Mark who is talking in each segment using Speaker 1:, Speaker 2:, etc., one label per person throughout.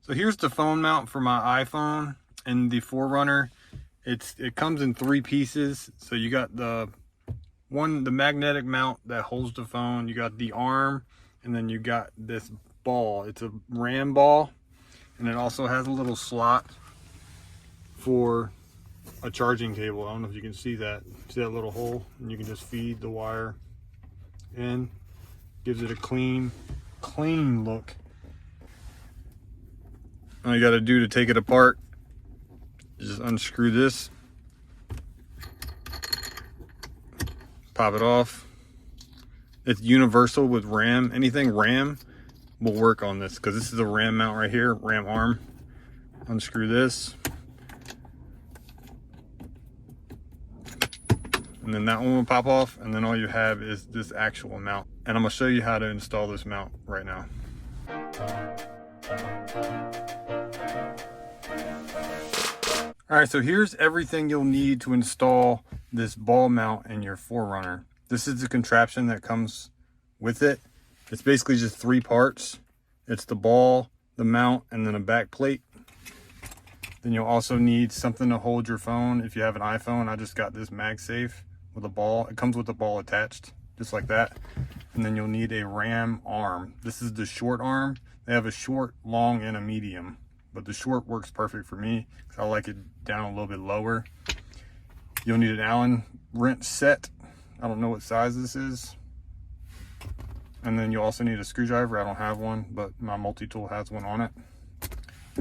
Speaker 1: So here's the phone mount for my iPhone and the 4Runner. It comes in 3 pieces. So you got the magnetic mount that holds the phone, you got the arm, and then you got this ball. It's a RAM ball, and it also has a little slot for a charging cable. I don't know if you can see that. See that little hole? And you can just feed the wire in. Gives it a clean look. All you got to do to take it apart is just unscrew this, pop it off. It's universal with RAM. Anything RAM will work on this because this is a RAM mount right here, RAM arm. Unscrew this. And then that one will pop off, and then all you have is this actual mount. And I'm gonna show you how to install this mount right now. All right, so here's everything you'll need to install this ball mount in your 4Runner. This is the contraption that comes with it. It's basically just 3 parts. It's the ball, the mount, and then a back plate. Then you'll also need something to hold your phone. If you have an iPhone, I just got this MagSafe with a ball. It comes with a ball attached, just like that. And then you'll need a RAM arm. This is the short arm. They have a short, long, and a medium. But the short works perfect for me because I like it down a little bit lower. You'll need an Allen wrench set. I don't know what size this is. And then you also need a screwdriver. I don't have one, but my multi-tool has one on it.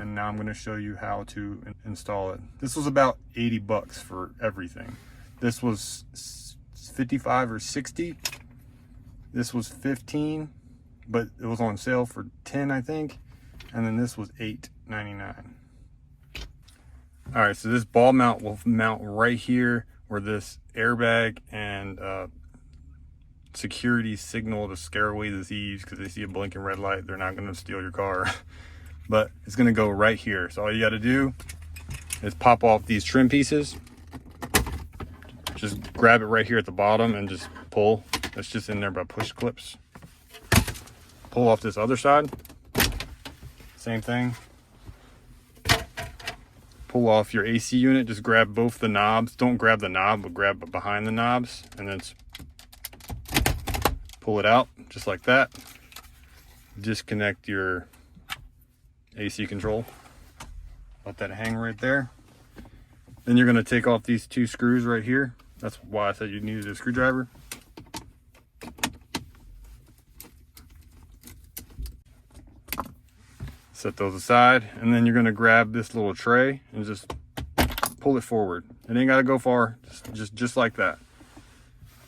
Speaker 1: And now I'm going to show you how to install it. This was about 80 bucks for everything. This was 55 or 60. This was 15, but it was on sale for 10, I think. And then this was $8.99. All right, so this ball mount will mount right here where this airbag and security signal to scare away the thieves, because they see a blinking red light, they're not going to steal your car. But it's going to go right here. So all you got to do is pop off these trim pieces. Just grab it right here at the bottom and just pull. It's just in there by push clips. Pull off this other side. Same thing. Pull off your AC unit. Just grab both the knobs. Don't grab the knob, but grab behind the knobs. And then pull it out just like that. Disconnect your AC control. Let that hang right there. Then you're going to take off these 2 screws right here. That's why I said you needed a screwdriver. Set those aside, and then you're going to grab this little tray and just pull it forward. It ain't got to go far, just like that.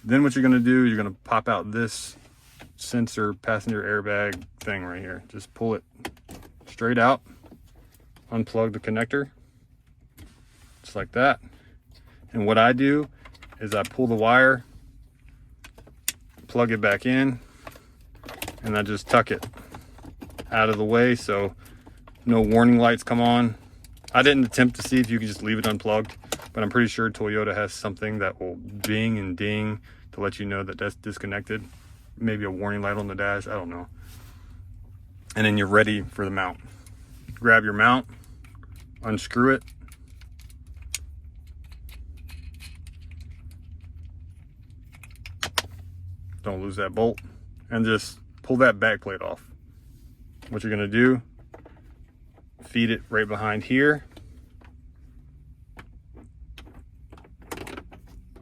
Speaker 1: Then what you're going to do, you're going to pop out this sensor passenger airbag thing right here. Just pull it straight out, unplug the connector, just like that. And what I do is I pull the wire, plug it back in, and I just tuck it out of the way so no warning lights come on. I didn't attempt to see if you could just leave it unplugged, but I'm pretty sure Toyota has something that will bing and ding to let you know that that's disconnected. Maybe a warning light on the dash, I don't know. And then you're ready for the mount. Grab your mount, unscrew it. Don't lose that bolt, and just pull that back plate off. What you're gonna do, feed it right behind here,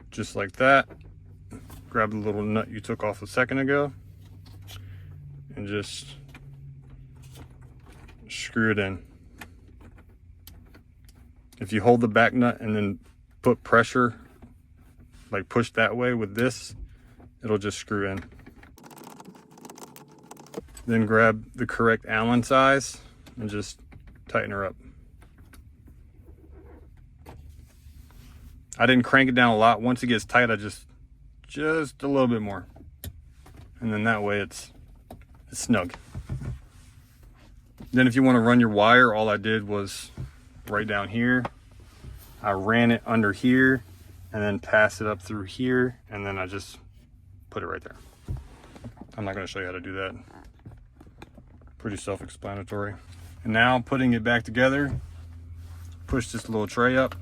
Speaker 1: just like that. Grab the little nut you took off a second ago and just screw it in. If you hold the back nut and then put pressure, like push that way with this, it'll just screw in. Then grab the correct Allen size and just tighten her up. I didn't crank it down a lot. Once it gets tight, I just a little bit more. And then that way it's snug. Then if you want to run your wire, all I did was right down here. I ran it under here and then pass it up through here, and then I just put it right there. I'm not going to show you how to do that. Pretty self-explanatory. And now putting it back together, push this little tray up.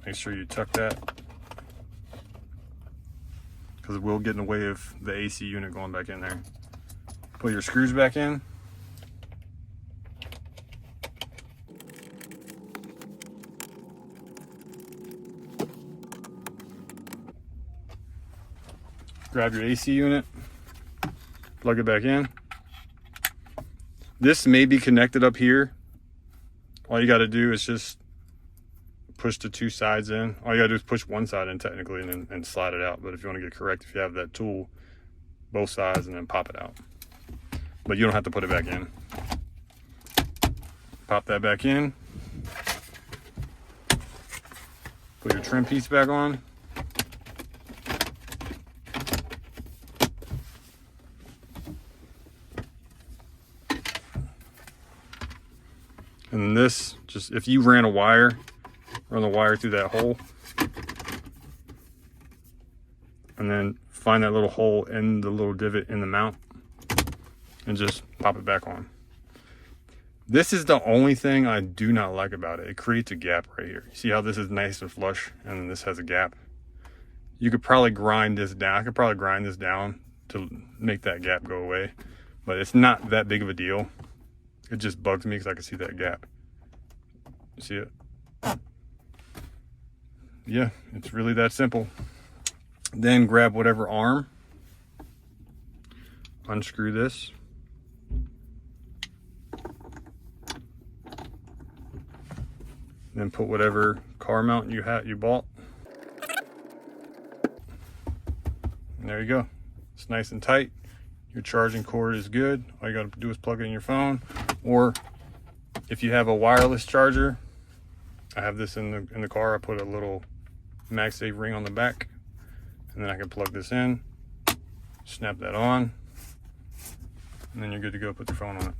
Speaker 1: Make sure you tuck that, because it will get in the way of the AC unit going back in there. Put your screws back in. Grab your AC unit, plug it back in. This may be connected up here. All you got to do is just push the two sides in. All you got to do is push one side in technically, and slide it out. But if you want to get correct, if you have that tool, both sides, and then pop it out. But you don't have to put it back in. Pop that back in. Put your trim piece back on. And then this, just if you ran a wire, run the wire through that hole, and then find that little hole in the little divot in the mount, and just pop it back on. This is the only thing I do not like about it. It creates a gap right here. You see how this is nice and flush, and then this has a gap? You could probably grind this down. I could probably grind this down to make that gap go away, but it's not that big of a deal. It just bugs me because I can see that gap. You see it? Yeah, it's really that simple. Then grab whatever arm, unscrew this, then put whatever car mount you bought. And there you go. It's nice and tight. Your charging cord is good. All you got to do is plug it in your phone, or if you have a wireless charger, I have this in the car. I put a little MagSafe ring on the back, and then I can plug this in, snap that on, and then you're good to go. Put your phone on it.